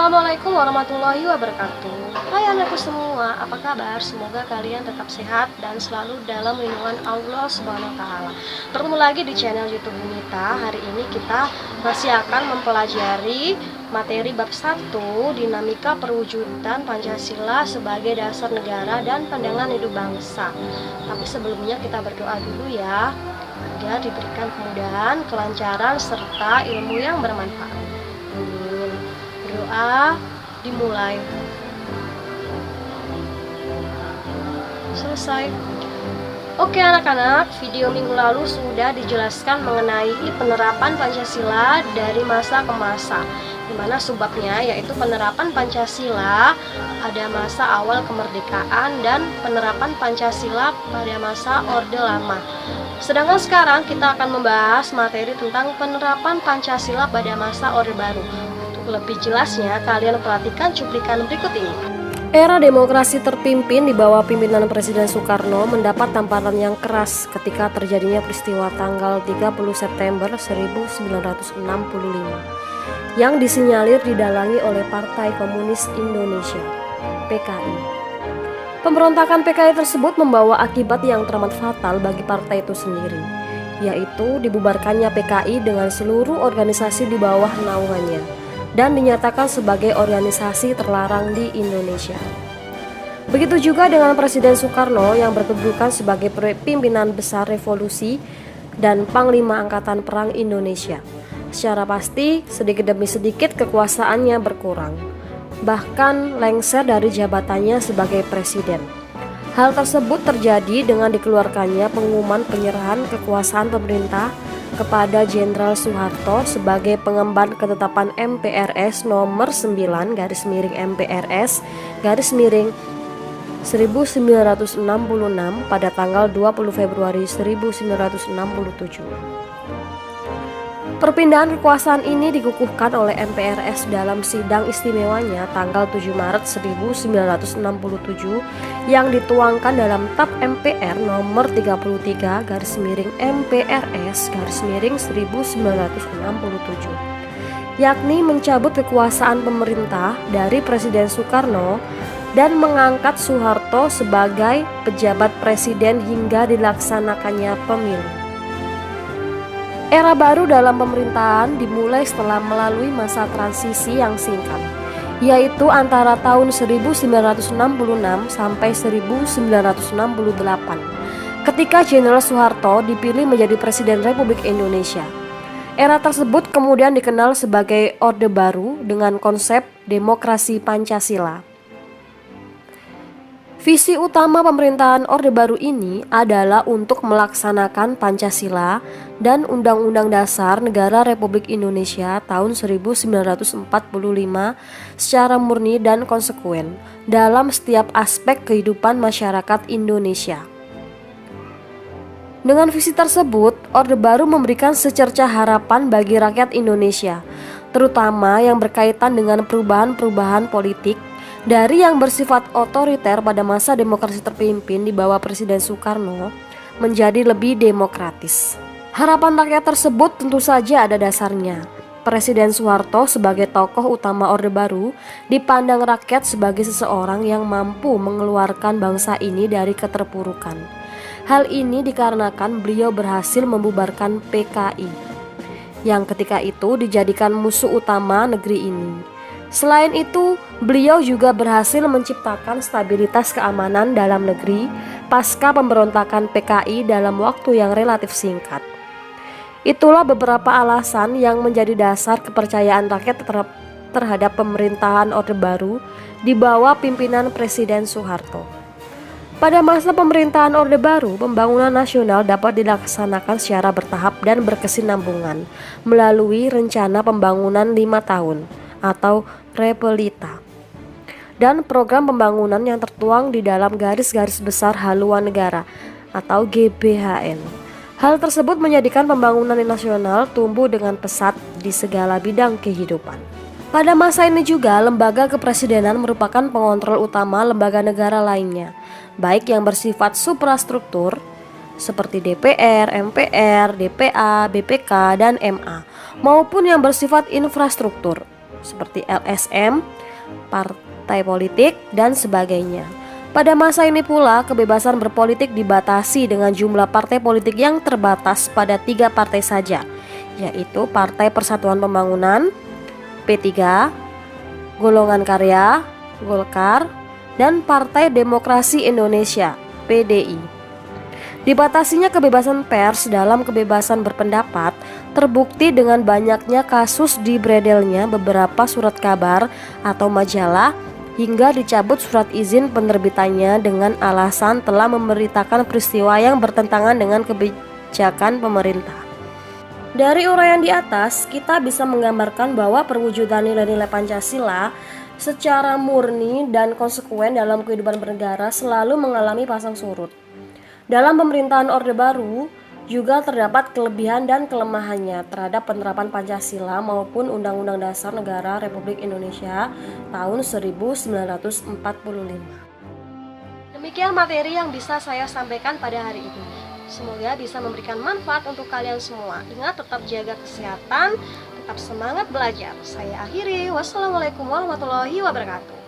Assalamualaikum warahmatullahi wabarakatuh. Hai anakku semua, apa kabar? Semoga kalian tetap sehat dan selalu dalam lindungan Allah Subhanahu wa taala. Bertemu lagi di channel YouTube Bunita. Hari ini kita masih akan mempelajari materi bab 1, dinamika perwujudan Pancasila sebagai dasar negara dan pandangan hidup bangsa. Tapi sebelumnya kita berdoa dulu ya, agar diberikan kemudahan, kelancaran serta ilmu yang bermanfaat. Amin. Doa dimulai. Selesai. Oke anak-anak, video minggu lalu sudah dijelaskan mengenai penerapan Pancasila dari masa ke masa, dimana subbabnya yaitu penerapan Pancasila pada masa awal kemerdekaan dan penerapan Pancasila pada masa Orde Lama. Sedangkan sekarang kita akan membahas materi tentang penerapan Pancasila pada masa Orde Baru. Lebih jelasnya, kalian perhatikan cuplikan berikut ini. Era demokrasi terpimpin di bawah pimpinan Presiden Soekarno mendapat tamparan yang keras ketika terjadinya peristiwa tanggal 30 September 1965 yang disinyalir didalangi oleh Partai Komunis Indonesia (PKI). Pemberontakan PKI tersebut membawa akibat yang teramat fatal bagi partai itu sendiri, yaitu dibubarkannya PKI dengan seluruh organisasi di bawah naungannya dan dinyatakan sebagai organisasi terlarang di Indonesia. Begitu juga dengan Presiden Soekarno yang berkedudukan sebagai pimpinan besar revolusi dan Panglima Angkatan Perang Indonesia. Secara pasti, sedikit demi sedikit kekuasaannya berkurang, bahkan lengser dari jabatannya sebagai presiden. Hal tersebut terjadi dengan dikeluarkannya pengumuman penyerahan kekuasaan pemerintah kepada Jenderal Soeharto sebagai pengemban ketetapan MPRS nomor 9/1966 pada tanggal 20 Februari 1967. Perpindahan kekuasaan ini dikukuhkan oleh MPRS dalam sidang istimewanya tanggal 7 Maret 1967 yang dituangkan dalam TAP MPR nomor 33/MPRS/1967, yakni mencabut kekuasaan pemerintah dari Presiden Soekarno dan mengangkat Soeharto sebagai pejabat presiden hingga dilaksanakannya pemilu. Era baru dalam pemerintahan dimulai setelah melalui masa transisi yang singkat, yaitu antara tahun 1966 sampai 1968, ketika Jenderal Soeharto dipilih menjadi Presiden Republik Indonesia. Era tersebut kemudian dikenal sebagai Orde Baru dengan konsep demokrasi Pancasila. Visi utama pemerintahan Orde Baru ini adalah untuk melaksanakan Pancasila dan Undang-Undang Dasar Negara Republik Indonesia tahun 1945 secara murni dan konsekuen dalam setiap aspek kehidupan masyarakat Indonesia. Dengan visi tersebut, Orde Baru memberikan secercah harapan bagi rakyat Indonesia, terutama yang berkaitan dengan perubahan-perubahan politik dari yang bersifat otoriter pada masa demokrasi terpimpin di bawah Presiden Soekarno menjadi lebih demokratis. Harapan rakyat tersebut tentu saja ada dasarnya. Presiden Soeharto sebagai tokoh utama Orde Baru dipandang rakyat sebagai seseorang yang mampu mengeluarkan bangsa ini dari keterpurukan. Hal ini dikarenakan beliau berhasil membubarkan PKI, yang ketika itu dijadikan musuh utama negeri ini. Selain itu, beliau juga berhasil menciptakan stabilitas keamanan dalam negeri pasca pemberontakan PKI dalam waktu yang relatif singkat. Itulah beberapa alasan yang menjadi dasar kepercayaan rakyat terhadap pemerintahan Orde Baru di bawah pimpinan Presiden Soeharto. Pada masa pemerintahan Orde Baru, pembangunan nasional dapat dilaksanakan secara bertahap dan berkesinambungan melalui rencana pembangunan 5 tahun atau Repelita, dan program pembangunan yang tertuang di dalam garis-garis besar haluan negara atau GBHN. Hal tersebut menjadikan pembangunan nasional tumbuh dengan pesat di segala bidang kehidupan. Pada masa ini juga, lembaga kepresidenan merupakan pengontrol utama lembaga negara lainnya, baik yang bersifat suprastruktur seperti DPR, MPR, DPA, BPK, dan MA, maupun yang bersifat infrastruktur seperti LSM, partai politik, dan sebagainya. Pada masa ini pula, kebebasan berpolitik dibatasi dengan jumlah partai politik yang terbatas pada 3 partai saja, yaitu Partai Persatuan Pembangunan, P3, Golongan Karya, Golkar, dan Partai Demokrasi Indonesia, PDI. Dibatasinya kebebasan pers dalam kebebasan berpendapat terbukti dengan banyaknya kasus dibredelnya beberapa surat kabar atau majalah hingga dicabut surat izin penerbitannya dengan alasan telah memberitakan peristiwa yang bertentangan dengan kebijakan pemerintah. Dari uraian di atas, kita bisa menggambarkan bahwa perwujudan nilai-nilai Pancasila secara murni dan konsekuen dalam kehidupan bernegara selalu mengalami pasang surut. Dalam pemerintahan Orde Baru juga terdapat kelebihan dan kelemahannya terhadap penerapan Pancasila maupun Undang-Undang Dasar Negara Republik Indonesia tahun 1945. Demikian materi yang bisa saya sampaikan pada hari ini. Semoga bisa memberikan manfaat untuk kalian semua. Ingat, tetap jaga kesehatan, tetap semangat belajar. Saya akhiri. Wassalamualaikum warahmatullahi wabarakatuh.